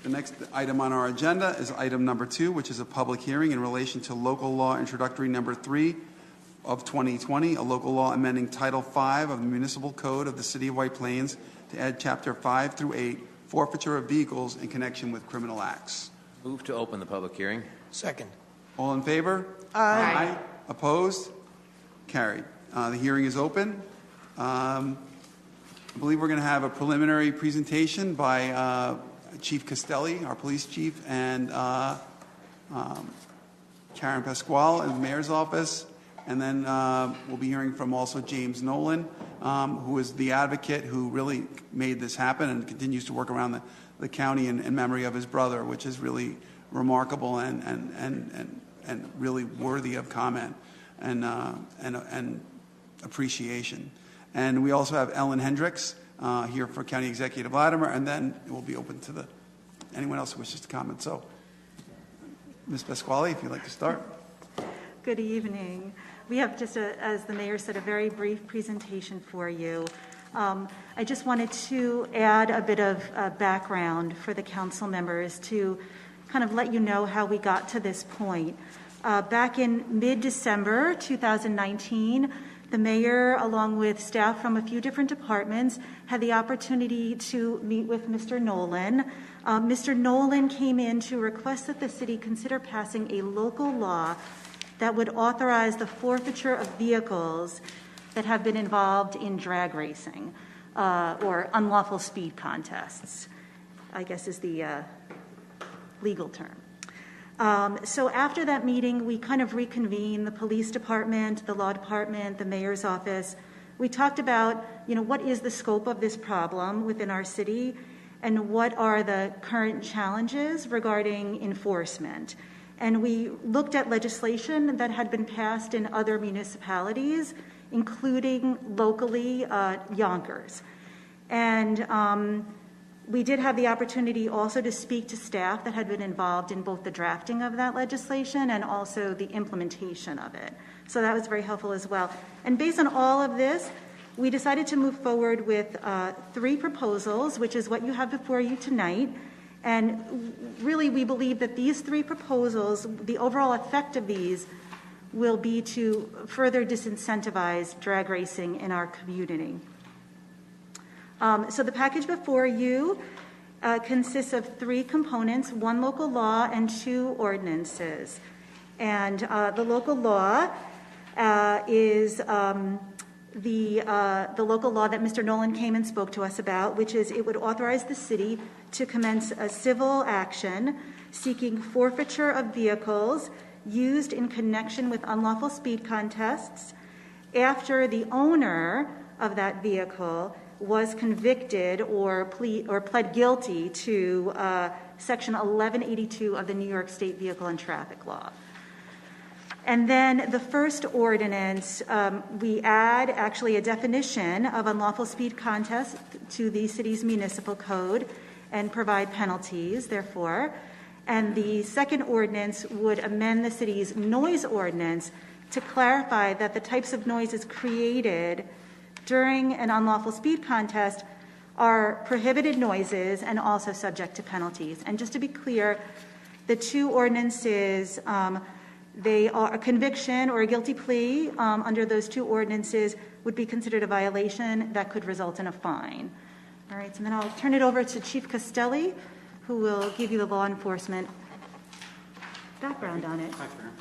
The next item on our agenda is item number 2, which is a public hearing in relation to local law introductory number 3 of 2020, a local law amending Title 5 of the Municipal Code of the City of White Plains to add Chapter 5 through 8, forfeiture of vehicles in connection with criminal acts. Move to open the public hearing. Second. All in favor? Aye. Opposed? Carried. The hearing is open. I believe we're going to have a preliminary presentation by Chief Castelli, our police chief, and Karen Pasquale in the mayor's office. And then we'll be hearing from also James Nolan, who is the advocate who really made this happen and continues to work around the county in memory of his brother, which is really remarkable and really worthy of comment and appreciation. And we also have Ellen Hendricks here for County Executive Latimer, and then it will be open to anyone else who wishes to comment. So, Ms. Pasquale, if you'd like to start. Good evening. We have just, as the mayor said, a very brief presentation for you. I just wanted to add a bit of background for the council members to kind of let you know how we got to this point. Back in mid-December 2019, the mayor, along with staff from a few different departments, had the opportunity to meet with Mr. Nolan. Mr. Nolan came in to request that the city consider passing a local law that would authorize the forfeiture of vehicles that have been involved in drag racing or unlawful speed contests, I guess is the legal term. So after that meeting, we kind of reconvened the police department, the law department, the mayor's office. We talked about, what is the scope of this problem within our city and what are the current challenges regarding enforcement. And we looked at legislation that had been passed in other municipalities, including locally Yonkers. And we did have the opportunity also to speak to staff that had been involved in both the drafting of that legislation and also the implementation of it. So that was very helpful as well. And based on all of this, we decided to move forward with 3 proposals, which is what you have before you tonight. And really, we believe that these 3 proposals, the overall effect of these will be to further disincentivize drag racing in our community. So the package before you consists of 3 components, 1 local law and 2 ordinances. And the local law is the local law that Mr. Nolan came and spoke to us about, which is it would authorize the city to commence a civil action seeking forfeiture of vehicles used in connection with unlawful speed contests after the owner of that vehicle was convicted or pled guilty to Section 1182 of the New York State Vehicle and Traffic Law. And then the first ordinance, we add actually a definition of unlawful speed contest to the city's municipal code and provide penalties, therefore. And the second ordinance would amend the city's noise ordinance to clarify that the types of noises created during an unlawful speed contest are prohibited noises and also subject to penalties. And just to be clear, the 2 ordinances, they are a conviction or a guilty plea under those 2 ordinances would be considered a violation that could result in a fine. All right, so then I'll turn it over to Chief Castelli, who will give you the law enforcement background on it. Thanks, Mayor.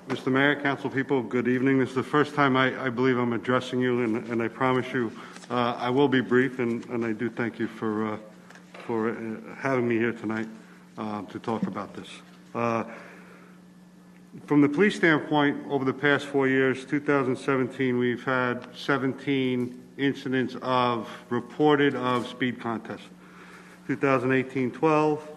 Mr. Mayor, council people, good evening. This is the first time I believe I'm addressing you, and I promise you I will be brief, and I do thank you for having me here tonight to talk about this. From the police standpoint, over the past 4 years, 2017, we've had 17 incidents of reported of speed contests. 2018, 12.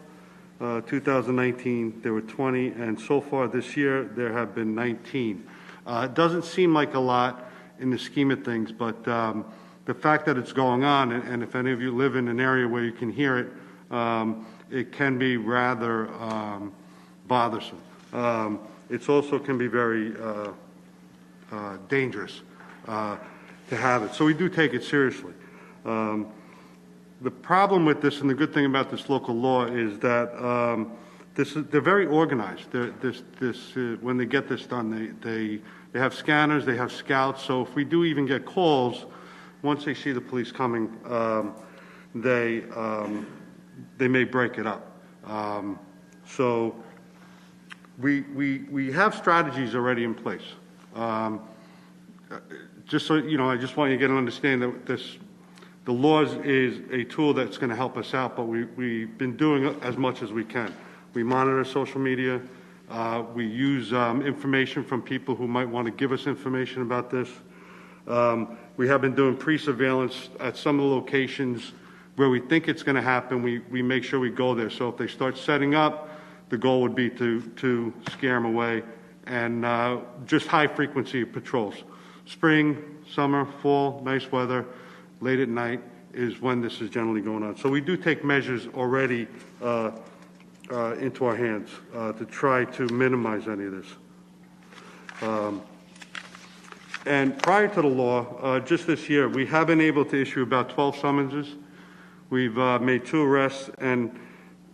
2019, there were 20, and so far this year, there have been 19. It doesn't seem like a lot in the scheme of things, but the fact that it's going on, and if any of you live in an area where you can hear it, it can be rather bothersome. It also can be very dangerous to have it. So we do take it seriously. The problem with this, and the good thing about this local law, is that they're very organized. When they get this done, they have scanners, they have scouts. So if we do even get calls, once they see the police coming, they may break it up. So we have strategies already in place. Just so you know, I just want you to get an understanding that the laws is a tool that's going to help us out, but we've been doing as much as we can. We monitor social media. We use information from people who might want to give us information about this. We have been doing pre-surveillance at some of the locations where we think it's going to happen. We make sure we go there. So if they start setting up, the goal would be to scare them away, and just high-frequency patrols. Spring, summer, fall, nice weather, late at night is when this is generally going on. So we do take measures already into our hands to try to minimize any of this. And prior to the law, just this year, we have been able to issue about 12 summonses. We've made 2 arrests and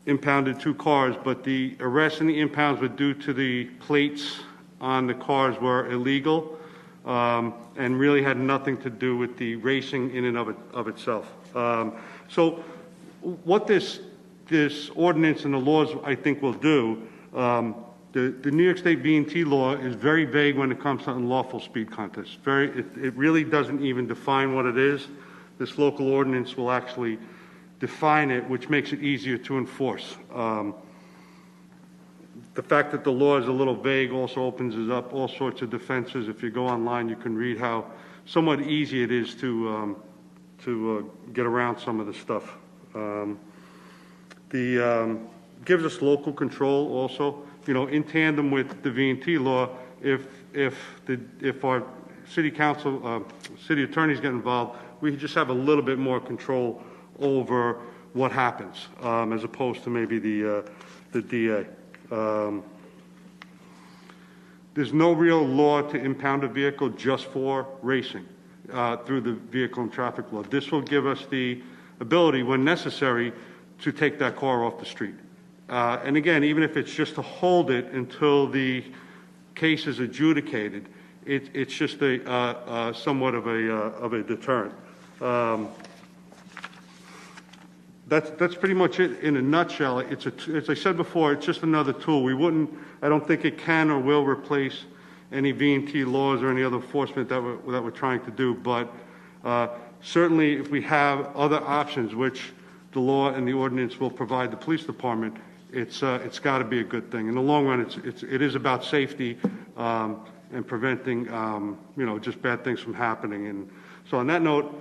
impounded 2 cars, but the arrests and the impounds were due to the plates on the cars were illegal and really had nothing to do with the racing in and of itself. So what this ordinance and the laws, I think, will do, the New York State V&T law is very vague when it comes to unlawful speed contests. It really doesn't even define what it is. This local ordinance will actually define it, which makes it easier to enforce. The fact that the law is a little vague also opens up all sorts of defenses. If you go online, you can read how somewhat easy it is to get around some of the stuff. Gives us local control also. You know, in tandem with the V&T law, if our city council, city attorneys get involved, we just have a little bit more control over what happens, as opposed to maybe the DA. There's no real law to impound a vehicle just for racing through the vehicle and traffic law. This will give us the ability, when necessary, to take that car off the street. And again, even if it's just to hold it until the case is adjudicated, it's just a somewhat of a deterrent. That's pretty much it in a nutshell. As I said before, it's just another tool. I don't think it can or will replace any V&T laws or any other enforcement that we're trying to do. But certainly, if we have other options, which the law and the ordinance will provide the police department, it's got to be a good thing. In the long run, it is about safety and preventing just bad things from happening. And so, on that note.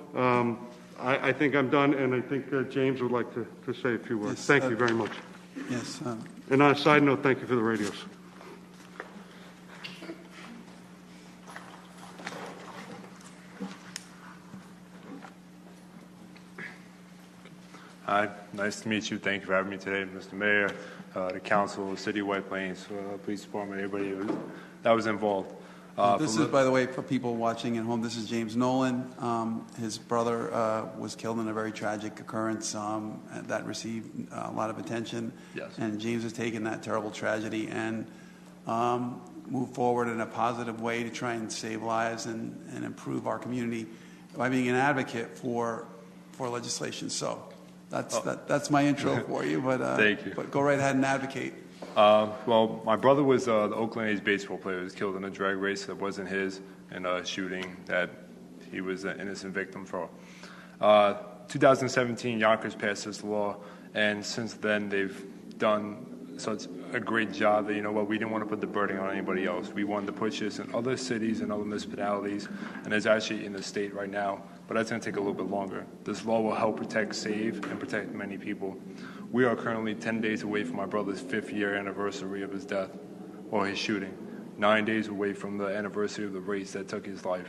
I think I'm done, and I think James would like to say a few words. Yes, thank you very much. Yes. And on a side note, thank you for the radios. Hi, nice to meet you. Thank you for having me today, Mr. Mayor, the council, the city of White Plains, police department, everybody that was involved. This is, by the way, for people watching at home, this is James Nolan. His brother was killed in a very tragic occurrence that received a lot of attention. Yes. And James has taken that terrible tragedy and moved forward in a positive way to try and save lives and improve our community by being an advocate for legislation. So that's my intro for you. But thank you. But go right ahead and advocate. Well, my brother was the Oakland A's baseball player. He was killed in a drag race that wasn't his, in a shooting that he was an innocent victim for. 2017, Yonkers passed this law, and since then they've done such a great job that, we didn't want to put the burden on anybody else. We wanted to push this in other cities and other municipalities, and it's actually in the state right now, but that's going to take a little bit longer. This law will help save and protect many people. We are currently 10 days away from my brother's 5th year anniversary of his death, or his shooting. 9 days away from the anniversary of the race that took his life.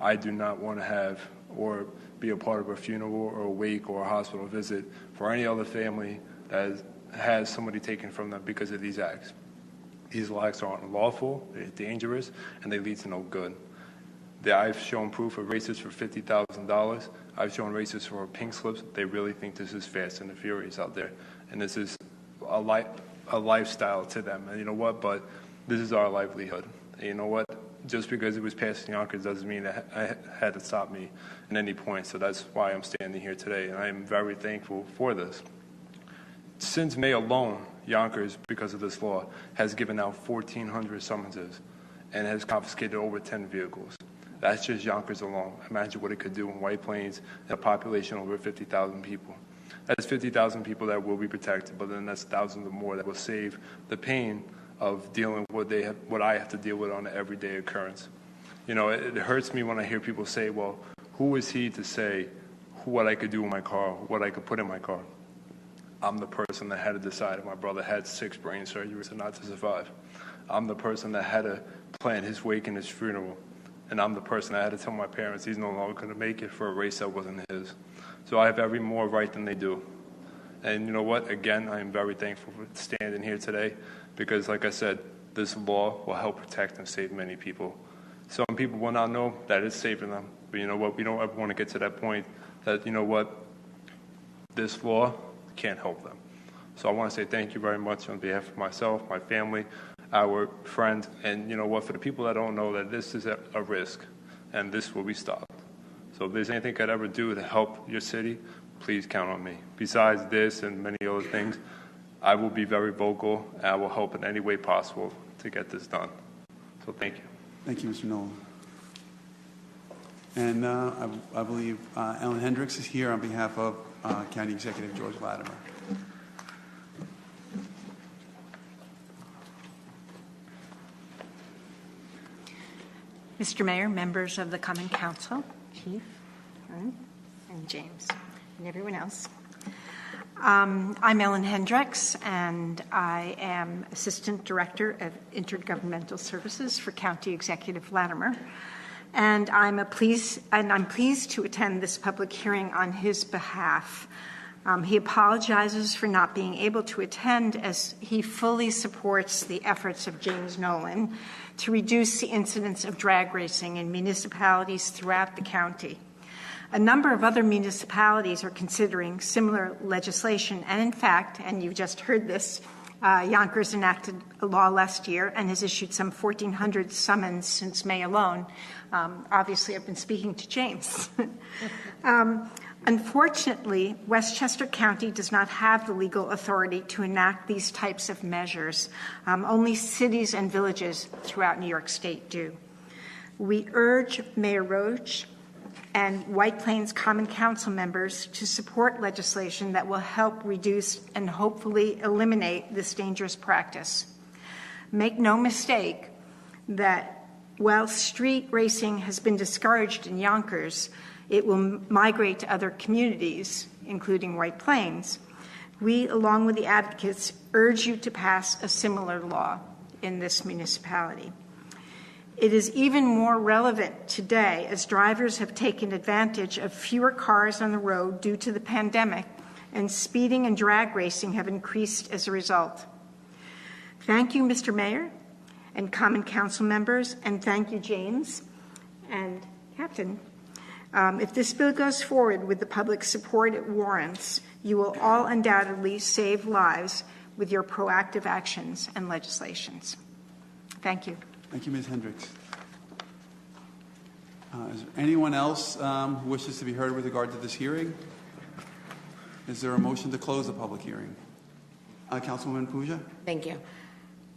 I do not want to have or be a part of a funeral or a wake or a hospital visit for any other family that has somebody taken from them because of these acts. These acts are unlawful, they're dangerous, and they lead to no good. I've shown proof of racists for $50,000. I've shown racists for pink slips. They really think this is Fast and the Furious out there, and this is a lifestyle to them. And you know what? But this is our livelihood. And you know what? Just because it was passed in Yonkers doesn't mean that it had to stop me at any point. So that's why I'm standing here today, and I am very thankful for this. Since May alone, Yonkers, because of this law, has given out 1,400 summonses and has confiscated over 10 vehicles. That's just Yonkers alone. Imagine what it could do in White Plains and a population of over 50,000 people. That's 50,000 people that will be protected, but then that's thousands of more that will save the pain of dealing with what I have to deal with on an everyday occurrence. You know, it hurts me when I hear people say, well, who is he to say what I could do in my car, what I could put in my car? I'm the person that had to decide if my brother had 6 brain surgeries and not to survive. I'm the person that had to plan his wake and his funeral. And I'm the person that had to tell my parents he's no longer going to make it for a race that wasn't his. So I have every more right than they do. And you know what? Again, I am very thankful for standing here today because, like I said, this law will help protect and save many people. Some people will not know that it's saving them. But you know what? We don't ever want to get to that point that, you know what, this law can't help them. So I want to say thank you very much on behalf of myself, my family, our friend, and you know what, for the people that don't know that this is a risk and this will be stopped. So if there's anything I could ever do to help your city, please count on me. Besides this and many other things, I will be very vocal and I will help in any way possible to get this done. So thank you. Thank you, Mr. Nolan. And I believe Ellen Hendricks is here on behalf of County Executive George Latimer. Mr. Mayor, members of the Common Council, Chief, and James, and everyone else. I'm Ellen Hendricks, and I am Assistant Director of Intergovernmental Services for County Executive Latimer. And I'm pleased to attend this public hearing on his behalf. He apologizes for not being able to attend as he fully supports the efforts of James Nolan to reduce the incidence of drag racing in municipalities throughout the county. A number of other municipalities are considering similar legislation, and in fact, and you just heard this, Yonkers enacted a law last year and has issued some 1,400 summons since May alone. Obviously, I've been speaking to James. Unfortunately, Westchester County does not have the legal authority to enact these types of measures. Only cities and villages throughout New York State do. We urge Mayor Roach and White Plains Common Council members to support legislation that will help reduce and hopefully eliminate this dangerous practice. Make no mistake that while street racing has been discouraged in Yonkers, it will migrate to other communities, including White Plains. We, along with the advocates, urge you to pass a similar law in this municipality. It is even more relevant today as drivers have taken advantage of fewer cars on the road due to the pandemic, and speeding and drag racing have increased as a result. Thank you, Mr. Mayor and Common Council members, and thank you, James and Captain. If this bill goes forward with the public support it warrants, you will all undoubtedly save lives with your proactive actions and legislations. Thank you. Thank you, Ms. Hendricks. Is there anyone else who wishes to be heard with regard to this hearing? Is there a motion to close the public hearing? Councilwoman Puja? Thank you.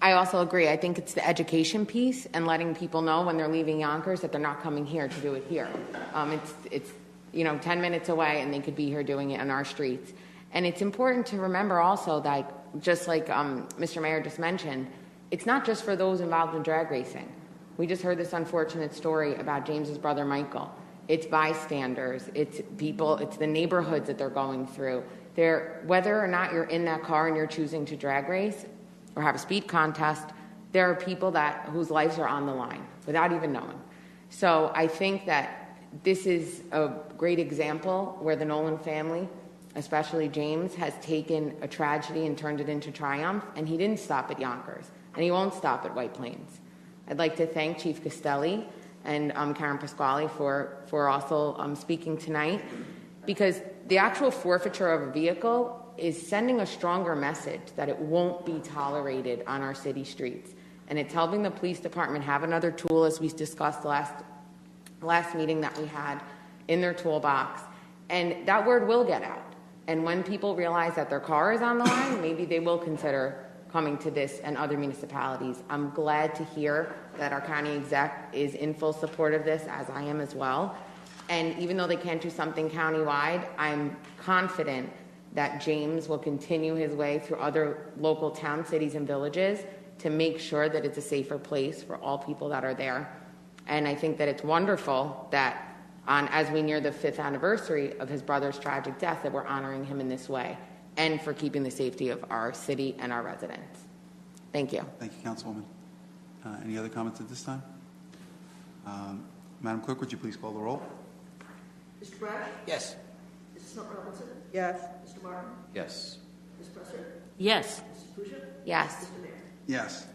I also agree. I think it's the education piece and letting people know when they're leaving Yonkers that they're not coming here to do it here. It's 10 minutes away, and they could be here doing it on our streets. And it's important to remember also that, just like Mr. Mayor just mentioned, it's not just for those involved in drag racing. We just heard this unfortunate story about James's brother Michael. It's bystanders. It's people. It's the neighborhoods that they're going through. Whether or not you're in that car and you're choosing to drag race or have a speed contest, there are people whose lives are on the line without even knowing. So I think that this is a great example where the Nolan family, especially James, has taken a tragedy and turned it into triumph, and he didn't stop at Yonkers, and he won't stop at White Plains. I'd like to thank Chief Castelli and Karen Pasquale for also speaking tonight, because the actual forfeiture of a vehicle is sending a stronger message that it won't be tolerated on our city streets. And it's helping the police department have another tool, as we discussed last meeting that we had, in their toolbox. And that word will get out. And when people realize that their car is on the line, maybe they will consider coming to this and other municipalities. I'm glad to hear that our county exec is in full support of this, as I am as well. And even though they can't do something countywide, I'm confident that James will continue his way through other local towns, cities, and villages to make sure that it's a safer place for all people that are there. And I think that it's wonderful that as we near the 5th anniversary of his brother's tragic death, that we're honoring him in this way, and for keeping the safety of our city and our residents. Thank you. Thank you, Councilwoman. Any other comments at this time? Madam Clerk, would you please call the roll? Mr. Brash? Yes. Mrs. Robinson? Yes. Mr. Martin? Yes. Ms. Presser? Yes. Mrs. Fusion? Yes. Mr. Mayor? Yes.